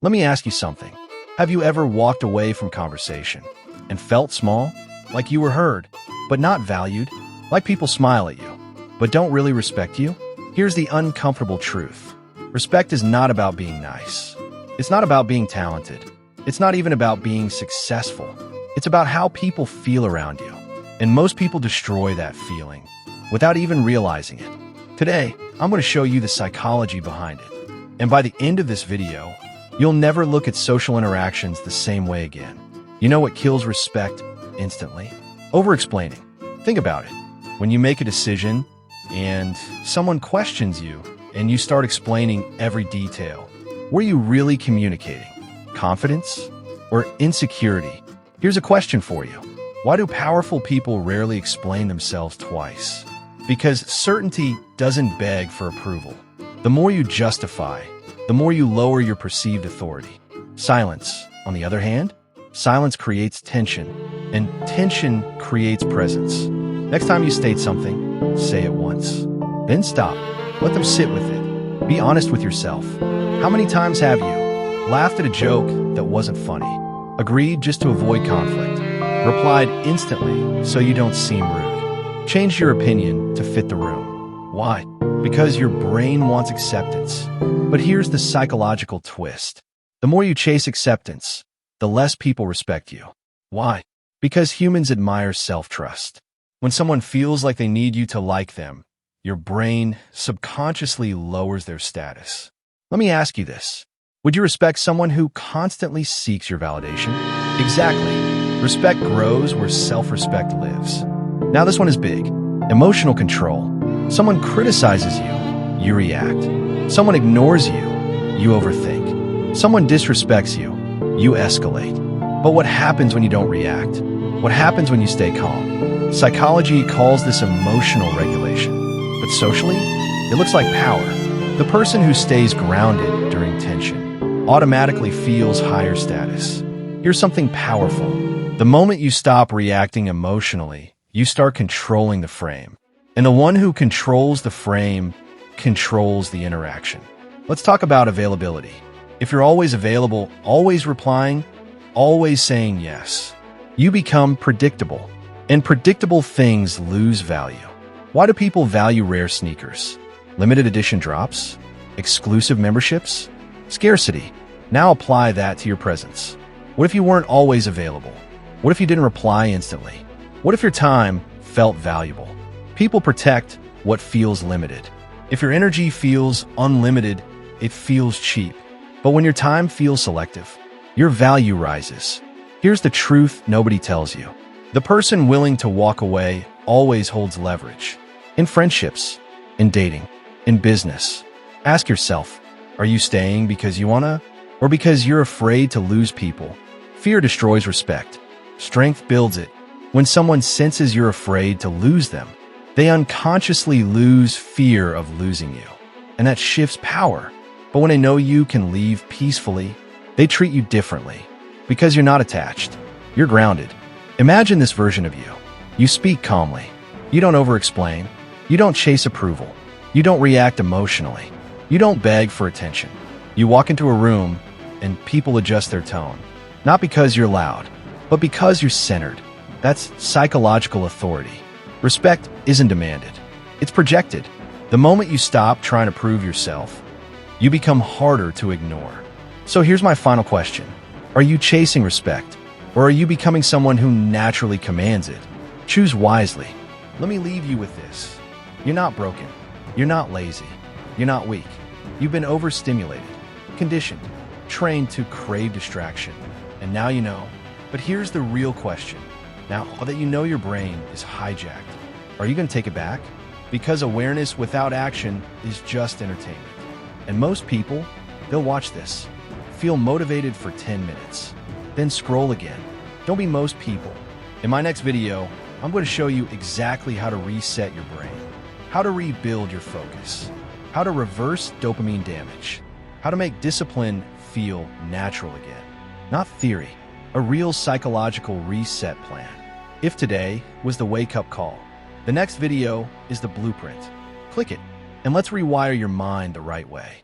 Let me ask you something. Have you ever walked away from conversation and felt small, like you were heard, but not valued, like people smile at you, but don't really respect you? Here's the uncomfortable truth. Respect is not about being nice. It's not about being talented. It's not even about being successful. It's about how people feel around you. And most people destroy that feeling without even realizing it. Today, I'm going to show you the psychology behind it. And by the end of this video, you'll never look at social interactions the same way again. You know what kills respect instantly? Over-explaining. Think about it. When you make a decision and someone questions you and you start explaining every detail, were you really communicating? Confidence or insecurity? Here's a question for you. Why do powerful people rarely explain themselves twice? Because certainty doesn't beg for approval. The more you justify, the more you lower your perceived authority. Silence, on the other hand, silence creates tension, and tension creates presence. Next time you state something, say it once. Then stop. Let them sit with it. Be honest with yourself. How many times have you laughed at a joke that wasn't funny, agreed just to avoid conflict, replied instantly so you don't seem rude, changed your opinion to fit the room? Why? Because your brain wants acceptance. But here's the psychological twist. The more you chase acceptance, the less people respect you. Why? Because humans admire self-trust. When someone feels like they need you to like them, your brain subconsciously lowers their status. Let me ask you this. Would you respect someone who constantly seeks your validation? Exactly. Respect grows where self-respect lives. Now this one is big. Emotional control. Someone criticizes you, you react. Someone ignores you, you overthink. Someone disrespects you, you escalate. But what happens when you don't react? What happens when you stay calm? Psychology calls this emotional regulation. But socially, it looks like power. The person who stays grounded during tension automatically feels higher status. Here's something powerful. The moment you stop reacting emotionally, you start controlling the frame. And the one who controls the frame controls the interaction. Let's talk about availability. If you're always available, always replying, always saying yes, you become predictable. And predictable things lose value. Why do people value rare sneakers? Limited edition drops? Exclusive memberships? Scarcity. Now apply that to your presence. What if you weren't always available? What if you didn't reply instantly? What if your time felt valuable? People protect what feels limited. If your energy feels unlimited, it feels cheap. But when your time feels selective, your value rises. Here's the truth nobody tells you. The person willing to walk away always holds leverage. In friendships, in dating, in business. Ask yourself, are you staying because you wanna, or because you're afraid to lose people? Fear destroys respect. Strength builds it. When someone senses you're afraid to lose them, they unconsciously lose fear of losing you. And that shifts power. But when they know you can leave peacefully, they treat you differently. Because you're not attached. You're grounded. Imagine this version of you. You speak calmly. You don't over-explain. You don't chase approval. You don't react emotionally. You don't beg for attention. You walk into a room and people adjust their tone. Not because you're loud, but because you're centered. That's psychological authority. Respect isn't demanded. It's projected. The moment you stop trying to prove yourself, you become harder to ignore. So here's my final question. Are you chasing respect, or are you becoming someone who naturally commands it? Choose wisely. Let me leave you with this. You're not broken. You're not lazy. You're not weak. You've been overstimulated, conditioned, trained to crave distraction. And now you know. But here's the real question. Now that you know your brain is hijacked, are you going to take it back? Because awareness without action is just entertainment. And most people, they'll watch this, feel motivated for 10 minutes, then scroll again. Don't be most people. In my next video, I'm going to show you exactly how to reset your brain, how to rebuild your focus, how to reverse dopamine damage, how to make discipline feel natural again. Not theory, a real psychological reset plan. If today was the wake-up call, the next video is the blueprint. Click it, and let's rewire your mind the right way.